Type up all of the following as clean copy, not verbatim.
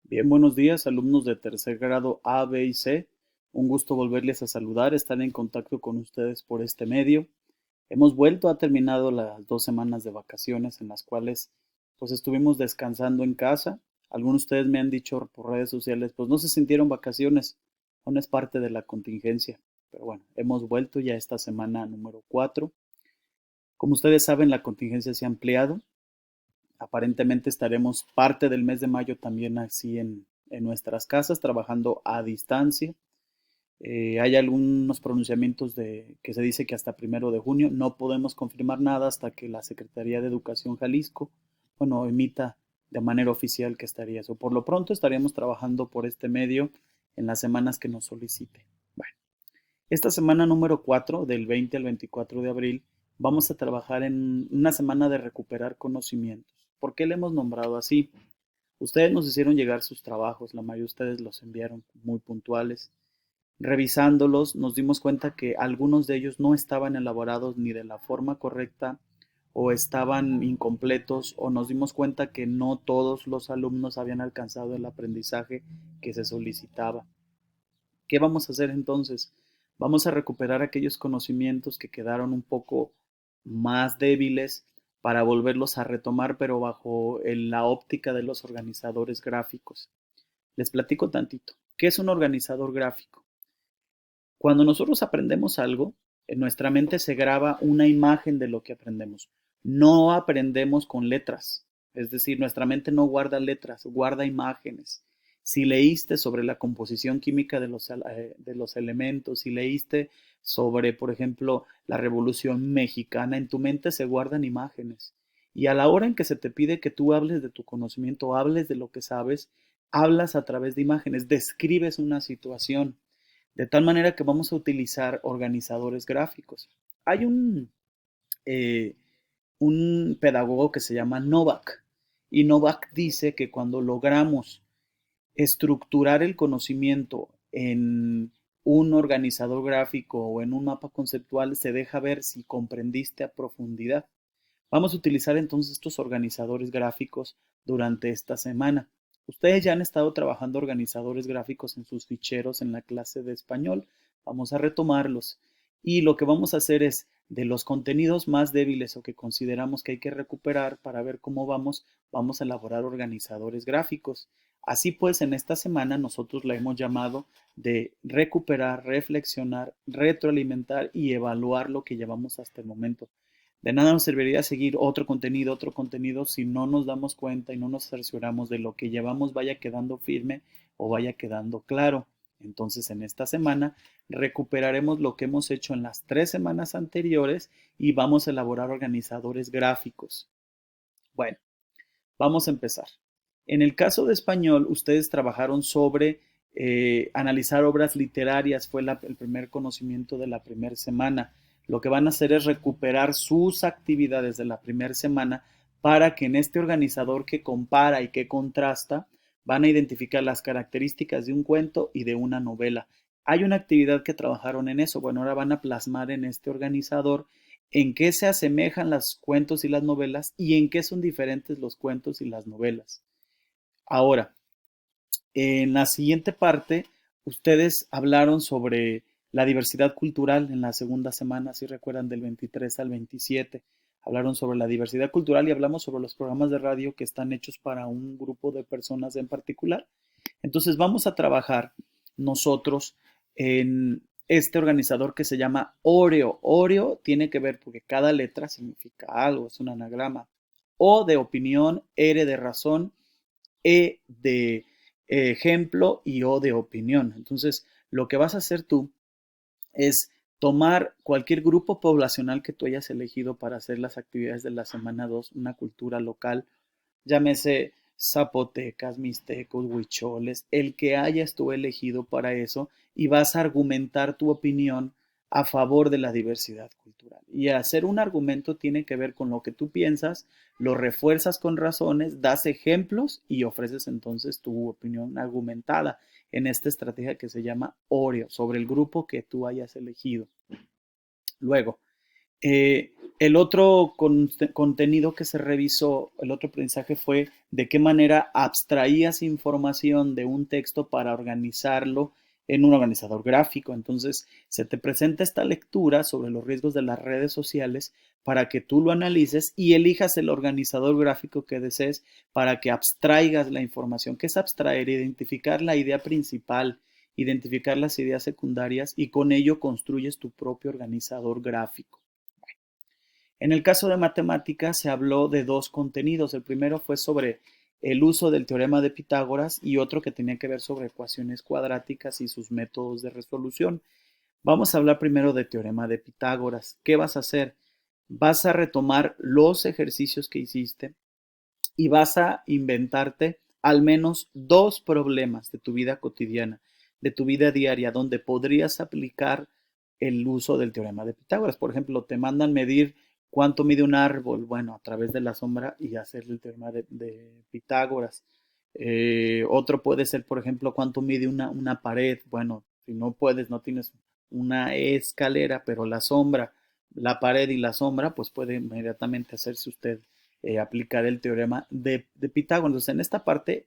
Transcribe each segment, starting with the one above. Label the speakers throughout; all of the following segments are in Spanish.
Speaker 1: Bien, buenos días, alumnos de tercer grado A, B y C. Un gusto volverles a saludar, estar en contacto con ustedes por este medio. Hemos vuelto, ha terminado las 2 semanas de vacaciones en las cuales pues estuvimos descansando en casa. Algunos de ustedes me han dicho por redes sociales, pues no se sintieron vacaciones, aún es parte de la contingencia. Pero bueno, hemos vuelto ya esta semana número 4. Como ustedes saben, la contingencia se ha ampliado. Aparentemente estaremos parte del mes de mayo también así en nuestras casas, trabajando a distancia. Hay algunos pronunciamientos que se dice que hasta 1 de junio. No podemos confirmar nada hasta que la Secretaría de Educación Jalisco, bueno, emita de manera oficial que estaría eso. Por lo pronto estaríamos trabajando por este medio en las semanas que nos solicite. Bueno, esta semana número 4, del 20 al 24 de abril, vamos a trabajar en una semana de recuperar conocimientos. ¿Por qué le hemos nombrado así? Ustedes nos hicieron llegar sus trabajos, la mayoría de ustedes los enviaron muy puntuales. Revisándolos, nos dimos cuenta que algunos de ellos no estaban elaborados ni de la forma correcta o estaban incompletos, o nos dimos cuenta que no todos los alumnos habían alcanzado el aprendizaje que se solicitaba. ¿Qué vamos a hacer entonces? Vamos a recuperar aquellos conocimientos que quedaron un poco más débiles para volverlos a retomar, pero bajo la óptica de los organizadores gráficos. Les platico tantito. ¿Qué es un organizador gráfico? Cuando nosotros aprendemos algo, en nuestra mente se graba una imagen de lo que aprendemos. No aprendemos con letras, es decir, nuestra mente no guarda letras, guarda imágenes. Si leíste sobre la composición química de los elementos, si leíste sobre, por ejemplo, la Revolución Mexicana, en tu mente se guardan imágenes. Y a la hora en que se te pide que tú hables de tu conocimiento, hables de lo que sabes, hablas a través de imágenes, describes una situación. De tal manera que vamos a utilizar organizadores gráficos. Hay eh, un pedagogo que se llama Novak, y Novak dice que cuando logramos estructurar el conocimiento en un organizador gráfico o en un mapa conceptual, se deja ver si comprendiste a profundidad. Vamos a utilizar entonces estos organizadores gráficos durante esta semana. Ustedes ya han estado trabajando organizadores gráficos en sus ficheros en la clase de español. Vamos a retomarlos. Y lo que vamos a hacer es, de los contenidos más débiles o que consideramos que hay que recuperar para ver cómo vamos a elaborar organizadores gráficos. Así pues, en esta semana nosotros la hemos llamado de recuperar, reflexionar, retroalimentar y evaluar lo que llevamos hasta el momento. De nada nos serviría seguir otro contenido, si no nos damos cuenta y no nos cercioramos de lo que llevamos vaya quedando firme o vaya quedando claro. Entonces, en esta semana recuperaremos lo que hemos hecho en las 3 semanas anteriores y vamos a elaborar organizadores gráficos. Bueno, vamos a empezar. En el caso de español, ustedes trabajaron sobre analizar obras literarias, fue el primer conocimiento de la primera semana. Lo que van a hacer es recuperar sus actividades de la primera semana para que en este organizador que compara y que contrasta, van a identificar las características de un cuento y de una novela. Hay una actividad que trabajaron en eso. Bueno, ahora van a plasmar en este organizador en qué se asemejan los cuentos y las novelas y en qué son diferentes los cuentos y las novelas. Ahora, en la siguiente parte, ustedes hablaron sobre la diversidad cultural en la segunda semana, si recuerdan, del 23 al 27. Hablaron sobre la diversidad cultural y hablamos sobre los programas de radio que están hechos para un grupo de personas en particular. Entonces vamos a trabajar nosotros en este organizador que se llama Oreo. Oreo tiene que ver porque cada letra significa algo, es un anagrama. O de opinión, R de razón, E de ejemplo y O de opinión. Entonces, lo que vas a hacer tú es tomar cualquier grupo poblacional que tú hayas elegido para hacer las actividades de la semana 2, una cultura local, llámese zapotecas, mixtecos, huicholes, el que hayas tú elegido para eso, y vas a argumentar tu opinión a favor de la diversidad cultural. Y hacer un argumento tiene que ver con lo que tú piensas, lo refuerzas con razones, das ejemplos y ofreces entonces tu opinión argumentada en esta estrategia que se llama Oreo, sobre el grupo que tú hayas elegido. Luego, El otro contenido que se revisó, el otro aprendizaje fue de qué manera abstraías información de un texto para organizarlo en un organizador gráfico. Entonces, se te presenta esta lectura sobre los riesgos de las redes sociales para que tú lo analices y elijas el organizador gráfico que desees para que abstraigas la información. ¿Qué es abstraer? Identificar la idea principal, identificar las ideas secundarias y con ello construyes tu propio organizador gráfico. En el caso de matemáticas se habló de dos contenidos. El primero fue sobre el uso del teorema de Pitágoras y otro que tenía que ver sobre ecuaciones cuadráticas y sus métodos de resolución. Vamos a hablar primero de teorema de Pitágoras. ¿Qué vas a hacer? Vas a retomar los ejercicios que hiciste y vas a inventarte al menos dos problemas de tu vida cotidiana, de tu vida diaria, donde podrías aplicar el uso del teorema de Pitágoras. Por ejemplo, te mandan medir cuánto mide un árbol, bueno, a través de la sombra y hacer el teorema de Pitágoras. Otro puede ser, por ejemplo, cuánto mide una pared. Bueno, si no puedes, no tienes una escalera, pero la sombra, la pared y la sombra, pues puede inmediatamente hacerse usted aplicar el teorema de Pitágoras. Entonces, en esta parte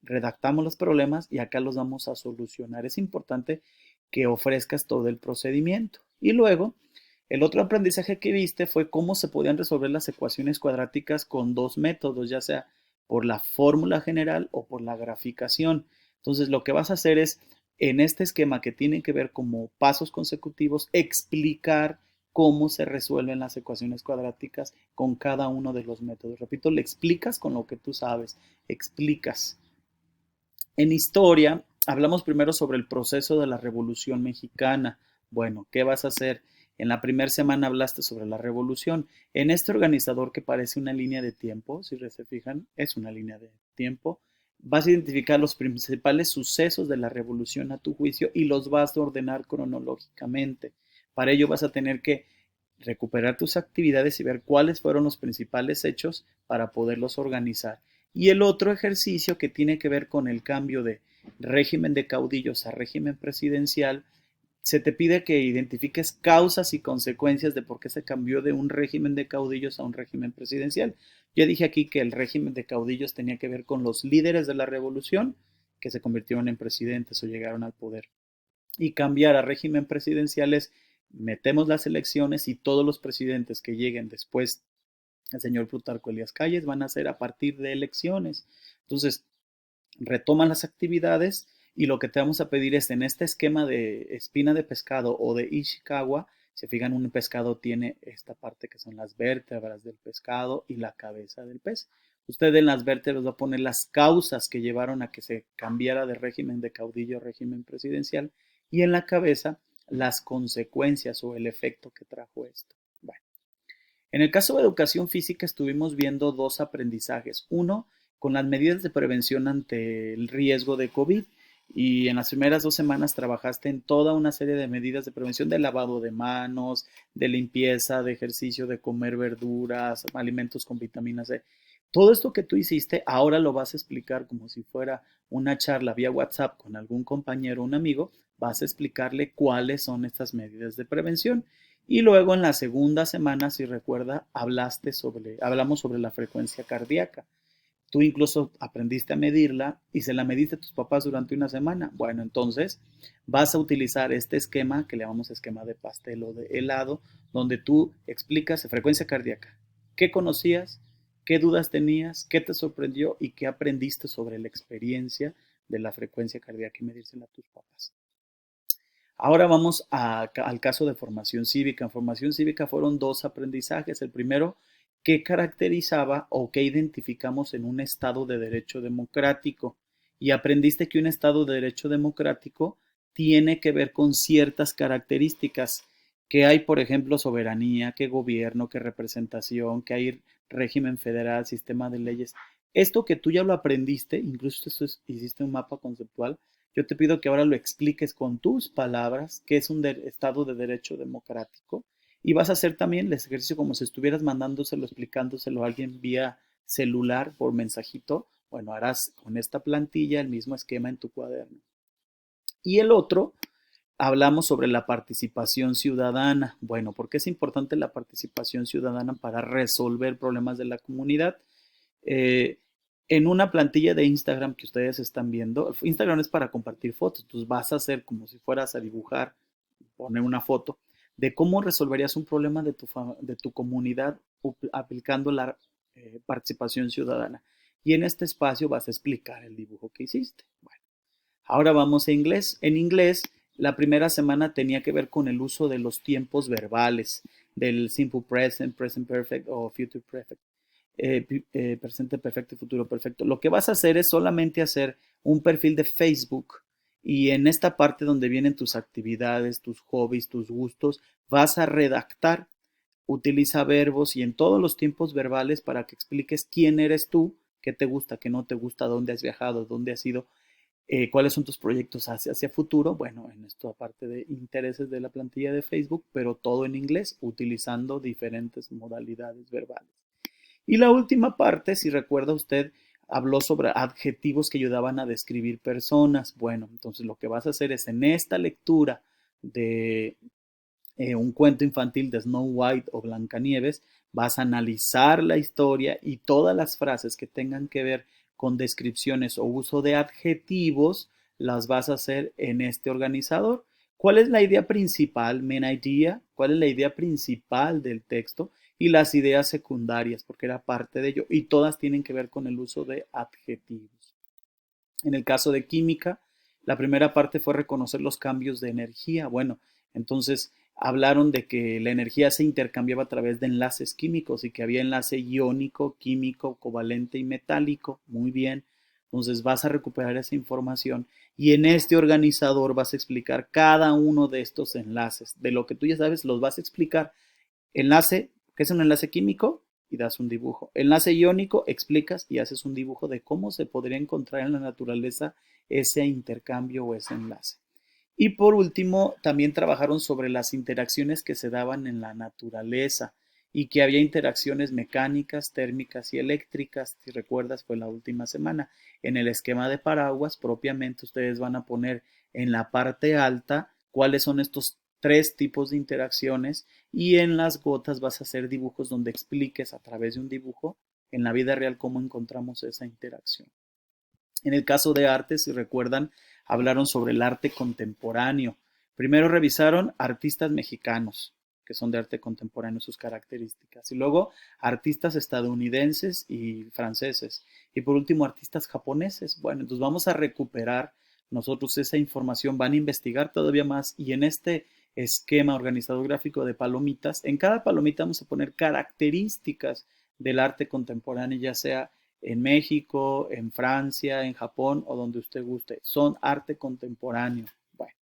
Speaker 1: redactamos los problemas y acá los vamos a solucionar. Es importante que ofrezcas todo el procedimiento. Y luego, el otro aprendizaje que viste fue cómo se podían resolver las ecuaciones cuadráticas con dos métodos, ya sea por la fórmula general o por la graficación. Entonces, lo que vas a hacer es, en este esquema que tiene que ver como pasos consecutivos, explicar cómo se resuelven las ecuaciones cuadráticas con cada uno de los métodos. Repito, le explicas con lo que tú sabes, explicas. En historia, hablamos primero sobre el proceso de la Revolución Mexicana. Bueno, ¿qué vas a hacer? En la primera semana hablaste sobre la revolución. En este organizador que parece una línea de tiempo, si se fijan, es una línea de tiempo, vas a identificar los principales sucesos de la revolución a tu juicio y los vas a ordenar cronológicamente. Para ello vas a tener que recuperar tus actividades y ver cuáles fueron los principales hechos para poderlos organizar. Y el otro ejercicio que tiene que ver con el cambio de régimen de caudillos a régimen presidencial, se te pide que identifiques causas y consecuencias de por qué se cambió de un régimen de caudillos a un régimen presidencial. Yo dije aquí que el régimen de caudillos tenía que ver con los líderes de la revolución que se convirtieron en presidentes o llegaron al poder. Y cambiar a régimen presidencial es metemos las elecciones y todos los presidentes que lleguen después el señor Plutarco Elías Calles van a ser a partir de elecciones. Entonces, retoman las actividades y lo que te vamos a pedir es en este esquema de espina de pescado o de Ishikawa, se fijan, un pescado tiene esta parte que son las vértebras del pescado y la cabeza del pez. Usted en las vértebras va a poner las causas que llevaron a que se cambiara de régimen de caudillo a régimen presidencial y en la cabeza las consecuencias o el efecto que trajo esto. Bueno, en el caso de educación física estuvimos viendo dos aprendizajes. Uno, con las medidas de prevención ante el riesgo de COVID. Y en las primeras 2 semanas trabajaste en toda una serie de medidas de prevención de lavado de manos, de limpieza, de ejercicio, de comer verduras, alimentos con vitamina C. Todo esto que tú hiciste, ahora lo vas a explicar como si fuera una charla vía WhatsApp con algún compañero o un amigo. Vas a explicarle cuáles son estas medidas de prevención. Y luego en la segunda semana, si recuerda, hablamos sobre la frecuencia cardíaca. Tú incluso aprendiste a medirla y se la mediste a tus papás durante una semana. Bueno, entonces vas a utilizar este esquema que le llamamos esquema de pastel o de helado, donde tú explicas frecuencia cardíaca. ¿Qué conocías? ¿Qué dudas tenías? ¿Qué te sorprendió? ¿Y qué aprendiste sobre la experiencia de la frecuencia cardíaca y medírsela a tus papás? Ahora vamos al caso de formación cívica. En formación cívica fueron dos aprendizajes. El primero, ¿qué caracterizaba o qué identificamos en un Estado de derecho democrático? Y aprendiste que un Estado de derecho democrático tiene que ver con ciertas características, que hay, por ejemplo, soberanía, que gobierno, que representación, que hay régimen federal, sistema de leyes. Esto que tú ya lo aprendiste, incluso hiciste un mapa conceptual, yo te pido que ahora lo expliques con tus palabras, qué es un Estado de Derecho democrático, y vas a hacer también el ejercicio como si estuvieras mandándoselo, explicándoselo a alguien vía celular por mensajito. Bueno, harás con esta plantilla el mismo esquema en tu cuaderno. Y el otro hablamos sobre la participación ciudadana. Bueno, ¿por qué es importante la participación ciudadana para resolver problemas de la comunidad? Eh, en una plantilla de Instagram que ustedes están viendo, Instagram es para compartir fotos, entonces vas a hacer como si fueras a dibujar, poner una foto de cómo resolverías un problema de tu comunidad aplicando la participación ciudadana. Y en este espacio vas a explicar el dibujo que hiciste. Bueno, ahora vamos a inglés. En inglés, la primera semana tenía que ver con el uso de los tiempos verbales, del simple present, present perfect o future perfect. Presente perfecto y futuro perfecto. Lo que vas a hacer es solamente hacer un perfil de Facebook y en esta parte donde vienen tus actividades, tus hobbies, tus gustos, vas a redactar. Utiliza verbos y en todos los tiempos verbales para que expliques quién eres tú, qué te gusta, qué no te gusta, dónde has viajado, dónde has ido, cuáles son tus proyectos hacia futuro. Bueno, en esto aparte de intereses de la plantilla de Facebook, pero todo en inglés, utilizando diferentes modalidades verbales. Y la última parte, si recuerda usted, habló sobre adjetivos que ayudaban a describir personas. Bueno, entonces lo que vas a hacer es en esta lectura de un cuento infantil de Snow White o Blancanieves, vas a analizar la historia y todas las frases que tengan que ver con descripciones o uso de adjetivos, las vas a hacer en este organizador. ¿Cuál es la idea principal, main idea? ¿Cuál es la idea principal del texto? Y las ideas secundarias, porque era parte de ello, y todas tienen que ver con el uso de adjetivos. En el caso de química, la primera parte fue reconocer los cambios de energía. Bueno, entonces hablaron de que la energía se intercambiaba a través de enlaces químicos y que había enlace iónico, químico, covalente y metálico. Muy bien. Entonces vas a recuperar esa información y en este organizador vas a explicar cada uno de estos enlaces. De lo que tú ya sabes, los vas a explicar. Enlace, ¿qué es un enlace químico? Y das un dibujo. Enlace iónico, explicas y haces un dibujo de cómo se podría encontrar en la naturaleza ese intercambio o ese enlace. Y por último, también trabajaron sobre las interacciones que se daban en la naturaleza y que había interacciones mecánicas, térmicas y eléctricas. Si recuerdas, fue la última semana. En el esquema de paraguas, propiamente ustedes van a poner en la parte alta cuáles son estos tres tipos de interacciones y en las gotas vas a hacer dibujos donde expliques a través de un dibujo en la vida real cómo encontramos esa interacción. En el caso de arte, si recuerdan, hablaron sobre el arte contemporáneo. Primero revisaron artistas mexicanos, que son de arte contemporáneo, sus características. Y luego artistas estadounidenses y franceses. Y por último, artistas japoneses. Bueno, entonces vamos a recuperar nosotros esa información, van a investigar todavía más y en este esquema organizado gráfico de palomitas, en cada palomita vamos a poner características del arte contemporáneo, ya sea en México, en Francia, en Japón o donde usted guste. Son arte contemporáneo. Bueno.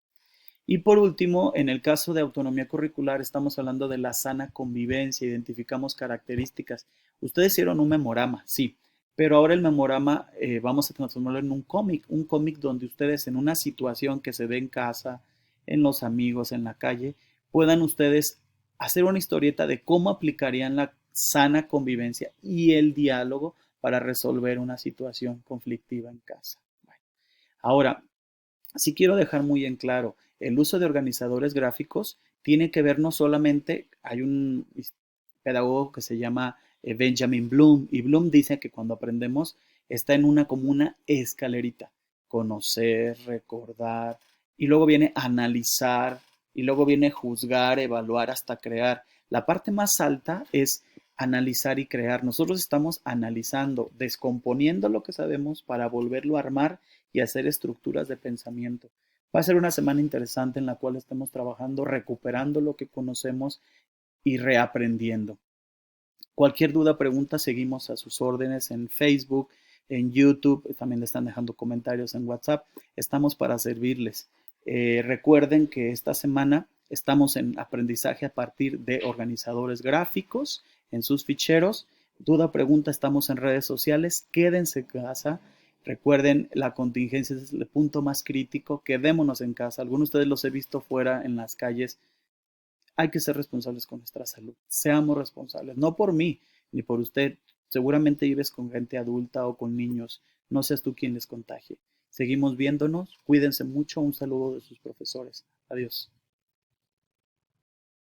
Speaker 1: Y por último, en el caso de autonomía curricular, estamos hablando de la sana convivencia, identificamos características. Ustedes hicieron un memorama, sí, pero ahora el memorama vamos a transformarlo en un cómic donde ustedes en una situación que se ve en casa, en los amigos, en la calle, puedan ustedes hacer una historieta de cómo aplicarían la sana convivencia y el diálogo para resolver una situación conflictiva en casa. Bueno, ahora, sí quiero dejar muy en claro, el uso de organizadores gráficos tiene que ver no solamente, hay un pedagogo que se llama Benjamin Bloom, y Bloom dice que cuando aprendemos está en una como una escalerita, conocer, recordar, y luego viene analizar, y luego viene juzgar, evaluar hasta crear. La parte más alta es analizar y crear. Nosotros estamos analizando, descomponiendo lo que sabemos para volverlo a armar y hacer estructuras de pensamiento. Va a ser una semana interesante en la cual estemos trabajando, recuperando lo que conocemos y reaprendiendo. Cualquier duda, pregunta, seguimos a sus órdenes en Facebook, en YouTube, también le están dejando comentarios en WhatsApp. Estamos para servirles. Recuerden que esta semana estamos en aprendizaje a partir de organizadores gráficos en sus ficheros. Duda, pregunta, estamos en redes sociales. Quédense en casa. Recuerden, la contingencia es el punto más crítico. Quedémonos en casa. Algunos de ustedes los he visto fuera en las calles. Hay que ser responsables con nuestra salud. Seamos responsables, no por mí ni por usted. Seguramente vives con gente adulta o con niños. No seas tú quien les contagie. Seguimos viéndonos. Cuídense mucho. Un saludo de sus profesores. Adiós.